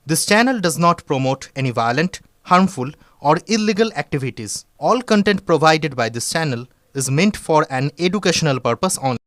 This channel does not promote any violent, harmful, or illegal activities. All content provided by this channel is meant for an educational purpose only.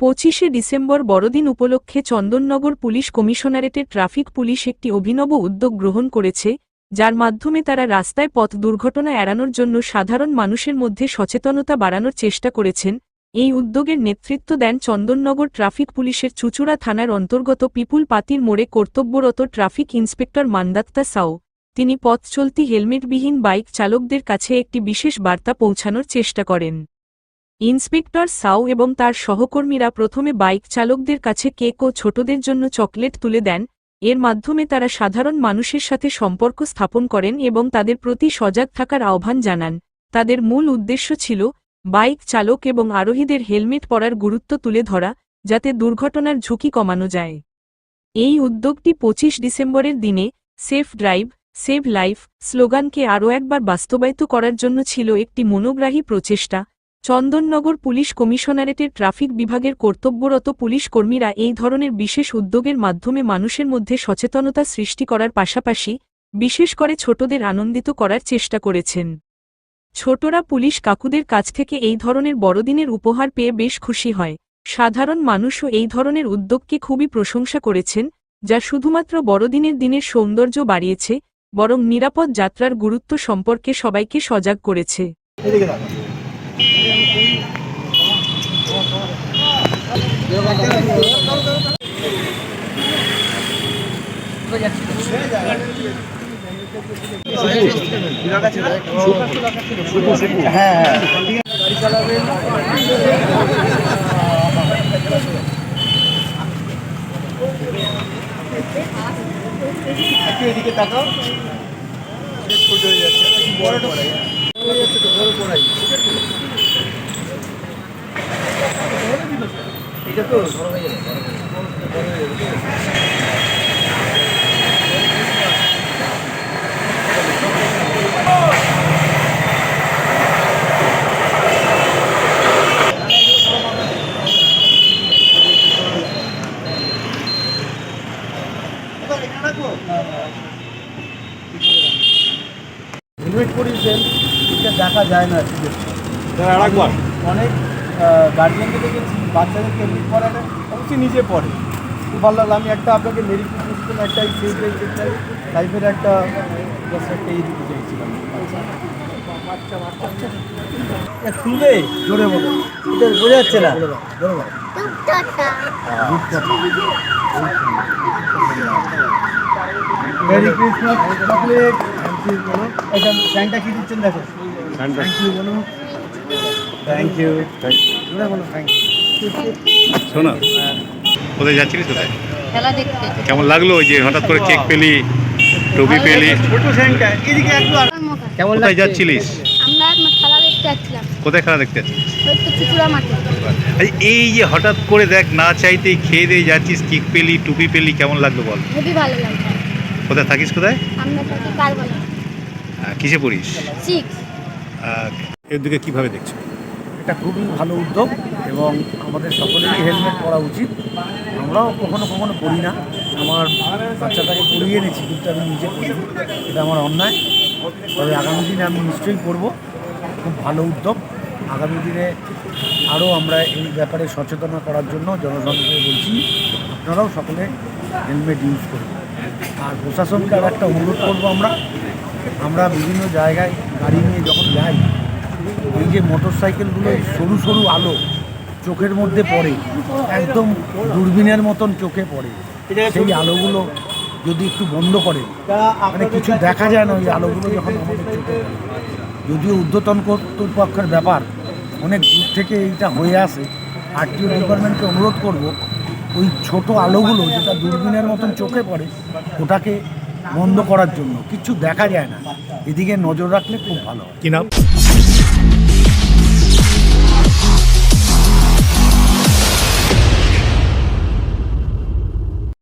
পঁচিশে December বড়দিন উপলক্ষে Chandannagar police কমিশনারেটের traffic police একটি অভিনব উদ্যোগ গ্রহণ করেছে, যার মাধ্যমে তারা রাস্তায় পথ দুর্ঘটনা এড়ানোর জন্য সাধারণ মানুষের মধ্যে সচেতনতা বাড়ানোর চেষ্টা করেছেন। এই উদ্যোগের নেতৃত্ব দেন চন্দননগর ট্রাফিক পুলিশের চুঁচুড়া থানার অন্তর্গত পিপুল পাতির মোড়ে কর্তব্যরত ট্রাফিক ইন্সপেক্টর মান্দাত্তা সাউ। তিনি পথ চলতি হেলমেটবিহীন বাইক চালকদের কাছে একটি বিশেষ বার্তা পৌঁছানোর চেষ্টা করেন। ইন্সপেক্টর সাউ এবং তার সহকর্মীরা প্রথমে বাইক চালকদের কাছে কেক ও ছোটদের জন্য চকলেট তুলে দেন। এর মাধ্যমে তারা সাধারণ মানুষের সাথে সম্পর্ক স্থাপন করেন এবং তাদের প্রতি সজাগ থাকার আহ্বান জানান। তাদের মূল উদ্দেশ্য ছিল বাইক চালক এবং আরোহীদের হেলমেট পরার গুরুত্ব তুলে ধরা, যাতে দুর্ঘটনার ঝুঁকি কমানো যায়। এই উদ্যোগটি ২৫ ডিসেম্বরের দিনে সেফ ড্রাইভ, সেভ লাইফ স্লোগানকে আরও একবার বাস্তবায়িত করার জন্য ছিল একটি মনোগ্রাহী প্রচেষ্টা। চন্দননগর পুলিশ কমিশনারেটের ট্রাফিক বিভাগের কর্তব্যরত পুলিশ কর্মীরা এই ধরনের বিশেষ উদ্যোগের মাধ্যমে মানুষের মধ্যে সচেতনতা সৃষ্টি করার পাশাপাশি বিশেষ করে ছোটদের আনন্দিত করার চেষ্টা করেছেন। ছোটরা পুলিশ কাকুদের কাছ থেকে এই ধরনের বড়দিনের উপহার পেয়ে বেশ খুশি হয়। সাধারণ মানুষও এই ধরনের উদ্যোগকে খুবই প্রশংসা করেছেন, যা শুধুমাত্র বড়দিনের দিনের সৌন্দর্য বাড়িয়েছে, বরং নিরাপদ যাত্রার গুরুত্ব সম্পর্কে সবাইকে সজাগ করেছে। এদিকে তাকাও, হয়ে যাচ্ছে বড় পড়াই এটা তো হেলমেট পরিয়েছেন, এটা দেখা যায় না। অনেক গার্জিয়ানকে দেখেছি বাচ্চাদেরকে হেলমেট পরে না, অবশ্যই নিজে পড়ে। খুব ভালো লাগলো। আমি একটা আপনাকে মেরি ক্রিসমাস একটা এই সেভ লাইফের একটা এই দিতে চাইছিলাম। খুলবে জোরে বলো, এটা বোঝা যাচ্ছে না। মেরি ক্রিসমাস চকলেট বলো। এটা ফ্যানটা কি দিচ্ছেন দেখো। থ্যাংক ইউ বলো। থ্যাংক ইউ বলো। Thank you. শোনো, কোথায় যাচ্ছিলিস? কোথায় খেলা দেখতে? কেমন লাগলো ওই যে হঠাৎ করে কেক পেলি, টুপি পেলি? ছোট ফ্যানটা এদিকে একটু। কেমন কোথায় যাচ্ছিলিস? আমরা খেলা দেখতে যাচ্ছিলাম। কোথায় খেলা দেখতে যাচ্ছিস? ওই তো চুচুড়া মাঠে। এই যে হঠাৎ করে দেখ না চাইতেই খেয়ে দিয়ে যাচ্ছিস, কেক পেলি, টুপি পেলি, কেমন লাগলো বল? খুবই ভালো লাগছে। কোথায় থাকিস? কোথায়? আমরা থাকি কারবালা। কিসে পড়িস? 6। এর দিকে কীভাবে দেখছো? এটা খুবই ভালো উদ্যোগ এবং আমাদের সকলেরই হেলমেট পরা উচিত। আমরাও কখনো কখনো পড়ি না, আমার বাচ্চাটাকে পরিয়ে এনেছি, কিন্তু আমি নিজে পড়ি। এটা আমার অন্যায়, তবে আগামী দিনে আমি নিশ্চয়ই পড়ব। খুব ভালো উদ্যোগ। আগামী দিনে আরও আমরা এই ব্যাপারে সচেতন করার জন্য জনগণকে বলছি, আপনারাও সকলে হেলমেট ইউজ করবেন। আর প্রশাসনকে আর একটা অনুরোধ করবো, আমরা বিভিন্ন জায়গায় গাড়ি নিয়ে যখন যাই, এই যে মোটর সাইকেলগুলো সরু সরু আলো চোখের মধ্যে পড়ে, একদম দূরবীনের মতন চোখে পড়ে, সেই আলোগুলো যদি একটু বন্ধ করেন, মানে কিছু দেখা যায় না ওই আলোগুলো যখন আমাদের চোখে। যদিও ঊর্ধ্বতন কর্তৃপক্ষের ব্যাপার, অনেক দূর থেকে এইটা হয়ে আসে। আরটিও ডিপার্টমেন্টকে অনুরোধ করব, ওই ছোট আলোগুলো যেটা দূরবীনের মতন চোখে পড়ে, ওটাকে বন্ধ করার জন্য, কিছু দেখা যায় না, এদিকে নজর রাখলে খুব ভালো হয়। কি নাম?